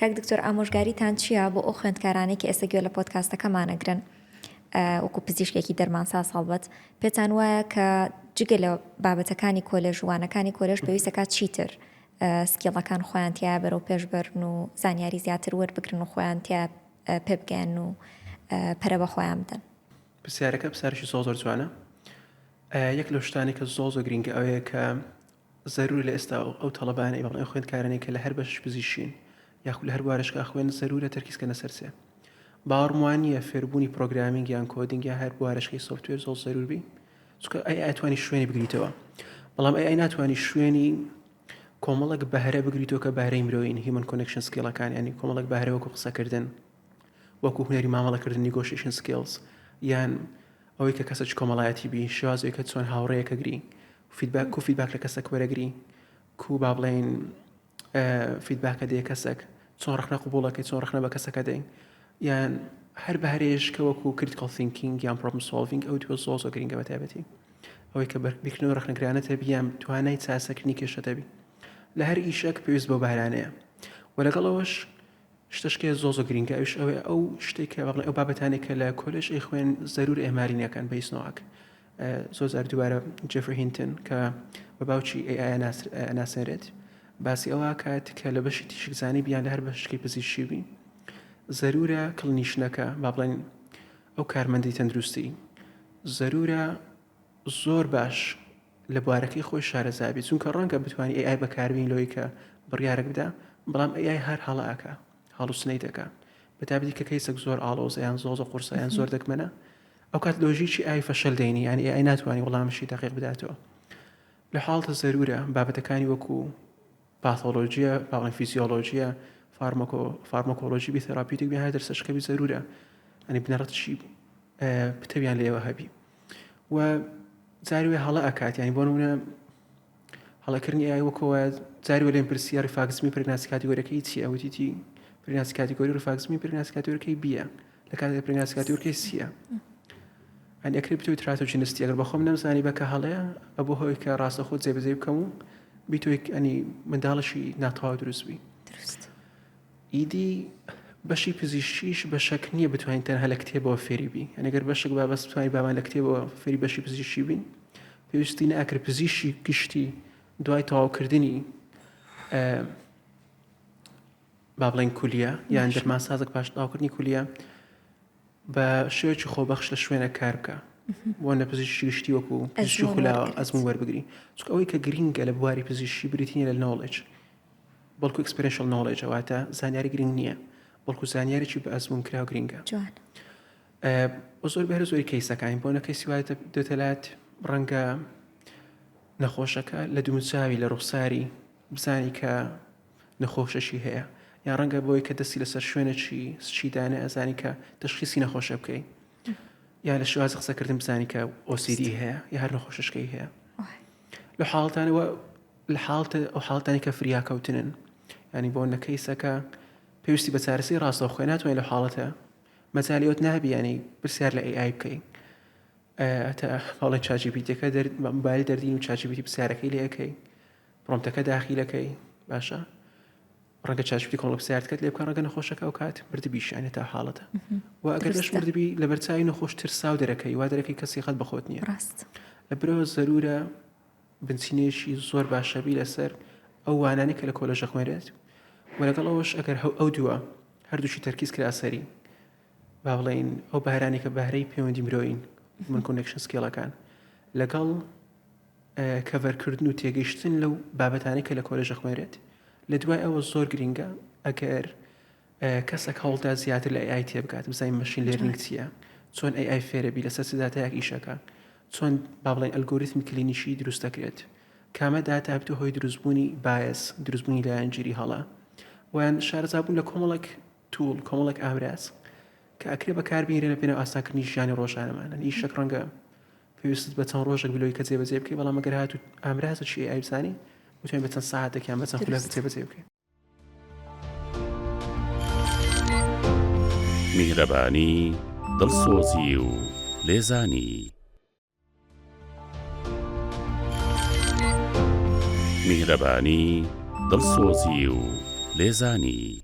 کاک دکتۆر ئامۆژگاریتان چییە بۆ ئەو خوێندکارانەی کە ئێستا گوێ لە پۆدکاستەکەمانەگرن وەکو پزیشکێکی دەرمانسا ساڵبەت پێتان وایە کە جگە لە بابەتەکانی کۆلێژ وانەکانی کۆلێژ پێویستەکات چیتر سکیڵەکان خۆیانتیایە بەرەو پێشبەرن و زانیاری زیاتر وەربگرن و خۆیانتیا پێبگەن و پەرە بە خۆیان بدەن. پرسیارەکە پرسیارێکی زۆر جوانە. یەک لەو شتانی کە زۆر گرنگە ئەوەیە کە ضروري لە ئێستا ئەو تەڵەبانەی بەڵێن خوێندکارانەی کە لە هەر بەش پزیشکین یاخود لە هەر بوارشگا خوێن ضرورە تەرکیزکەنە سەر سێ. باوەڕم وانە فێربوونی پرۆگرامینگ یان کۆدینگ یا هەر بوارشگای سۆفتوێر زۆر ضروري بی، چونکە ئەتوانی شوێنی بگریتەوە، بەڵام ناتوانی شوێنی کۆمەڵک بەهرە بگریتەوە کە بەهرەی مرۆیین هیومن کۆنێکشن سکیڵەکان، ینی کۆمەڵک بەهرە وەکو قسەکردن، وەکو هونەری مامەڵەکردن نیگۆشیشن سکیلز، یان ئەوەی کە کەسە کۆمەڵایەتی بی، شێوازەوەی کە چۆن هاوڕێیەکە گری، فیدباک لە کەسێک وەرەگری، کو با بڵێن فیدباکە دێ کەسێک چۆن ڕخنە قوبوڵەکەی چۆن ڕخنە بە کەسەکە دەین، یان هەر بەهرەیەش کە وەکو کریتیکال ثینکینگ یان پرۆبلم سۆڵڤینگ ئەو دووە زۆر گرنگە بەتایبەتی ئەوەی کە بیرکردنەوە ڕخنەگرانەتە بی یان توانای چاسەکردنی کێشەتە بی. لە هەر ئیشێک پێویست بۆ بارانەیە و لەگەڵەوەش شتشکێ زۆر گرنگە ئەوش ئەو شتێکە ئەو بابەتانێک کە لە کۆلێژ خوێن ضرور ئێمارینەکان بە هیچنەوەک. زۆر جار دووبارە جێفری هینتن کە بە باوکی ناسێنرێت باسی ئەوە کات کە لە بەشی تیشکزانی بیان لە هەر بەشکی پزیشکی بی ضرورە کڵنیشنەکە با بڵێن ئەو کارمەندی تەندروستی ضرورە زۆر باش لە بوارەکەی خۆی شارەزابی، چونکە ڕەنگە بتوانانی AI بەکاربین لۆی کە بڕیارێک بدا، بەڵام AI هەر هەڵەکە هەڵوسنەی دەکات بەتابەتی کە کەیسێک زۆر ئاڵۆز یان زۆر قورسە یان زۆر دەکمەنە ئەو کات لۆژیکی AI فەشەل دەینی، یعنی AI ناتوانانی وەڵامشی دقیق بداتەوە. لە حاڵتە ضرورە بابەتەکانی وەکو پاثۆلۆژیە، باڵێن فیزیۆلۆژیە، فارماکۆلۆژی بی تێراپیوتیک بی هەر دەرسەشکەوی ضرورە، ئەنی بنەڕەتشی پتەویان لێوە هەبی و جاروێ هەڵە ئەکات، ینی بۆ نمونە هەڵەکردنی AI وەکەوە جاری لێم پرسیە ڕفاگزمی پرگناسی کاتیگۆریەکەی چییە؟ ئەوتیتی پرگناسی کاتیگۆری ڕفاگزمی پرگناسی کاتیگۆریەکەی بیە لە کاتێک پرگناسی کاتیگۆریەکەی سیە. ئەنی ئەکرێت بتوی تراتۆجینستی ئەگەر بەخۆم نەمزانی بەکە هەڵەیە ئەبوو هۆی کە ڕاستەخۆ جێبەجێ بکەم و بیتۆی ئەنی منداڵشی ناتەواو دروست بی. ئیدی بەشی پزیشکیش بە شەک نییە بتوانین تەنها لە کتێبەوە فێری بی، ئەگەر بەشێک بابەس بتوانین بامان لە کتێبەوە فێری بەشی پزیشکی بین، پێویستی نەئەکرد پزیشکی گشتی دوای تەواوکردنی با بڵێن کولیە یان دەرمانسازێک پاش تەواوکردنی کولیە بە شێوەیەکی خۆبەخش لە شوێنە کار بکە بۆ نە پزیشکی گشتی وەکو پزیشکی خولاوە ئەزمون وەربگری، چونکە ئەوەی کە گرینگە لە بواری پزیشکی بریتینە لە نۆڵێج، بەڵکو ئەکسپریەنشەل نۆڵێج، ئەواتە زانیاری گرنگ نییە، بەڵکو زانیارێکی بە ئەزمون کراو گرینگە. زۆر بەهرە زۆری کەیسەکانی بۆ نەکەیسی وایە دەتەلات ڕەنگە نەخۆشەکە لە دوومچاوی لە ڕوخساری بزانی کە نەخۆشەشی هەیە، یان ڕەنگە بۆی کە دەستی لەسەر شوێنێکی سچیدانە ئەزانی کە تەشخیصی نەخۆشە بکەی، یان لە شێوازی قسەکردن بزانی کە OCD هەیە یا هەر نەخۆشەشکەی هەیە. لە حاڵتانەوە لە ئەو حاڵتانی کە فریاکەوتنن، ینی بۆ نەکەیسەکە پێویستی بە چارەسەری ڕاستەوخۆی ناتوانین لە حاڵەتە مەجالیەوت نابی، ینی پرسیار لە AI بکەین ئەتە هەڵی چاجیپیتەکە موبایل دەردین و چاجیپیتی پرسیارەکەی لێ ئەەکەی پرۆمتەکە داخیلەکەی باشە ڕەنگە چاجیپیتی کۆمەڵ پرسیارەکەت لێ بکە ڕەنگە نەخۆشەکە ئەو کات بردبیشانێت تا حاڵەتە و ئەگەر دەش بردبی لە بەرچاوی نەخۆش ترساو دەرەکەی وا دەرەکەی کەسی خەت بەخۆت نییە. لە برەوە ضرورە بنچینێشی زۆر باشەبی لەسەر ئەو وانانێک کە لە کۆلێژە خوێنرێت و لەگەڵ ئەوەش ئەگەر ئەو دووە هەردووشی تەرکیز کرا سەری با بڵێن ئەو بارانی کە بەهرەی پەیوەندی مرۆین هیومن کۆنێکشن سکیڵەکان لەگەڵ کەڤەرکردن و تێگەیشتن لەو بابەتانەی کە لە کۆلێژە خوێنرێت لە دوای ئەوە زۆر گرنگە ئەگەر کەسێک هەوڵدا زیاتر لە AI تێبکات، بزانین مەشین لێرنینگ چییە، چۆن AI فێرەبی لەسەر داتایەک ئیشەکە، چۆن با بڵێن ئەلگۆریتمی کلینیشی دروست دەکرێت، کامە داتا بتە هۆی دروستبوونی بایەس، دروستبوونی لایەنگیری هەڵە ویان شارەزابوون لە کۆمەڵێک توول کۆمەڵێک ئامراز کە ئەکرێ بەکاربیێنرێ لە پێنەوە ئاسانکردنی ژیانی ڕۆژانەمانە. ئیشەک ڕەنگە پێویست بە چەند ڕۆژێک بلۆی کە جێبەجێ بکەی، بەڵام ئەگەر هاتوو ئامرازە چی AI بزانی بتوانین بە چەند ساعاتێکیان بە چەند خولەک جێبەجێ بکەین. میهرەبانی دڵسۆزی و لێزانی میهرەبانی دڵسۆزی و لێزانی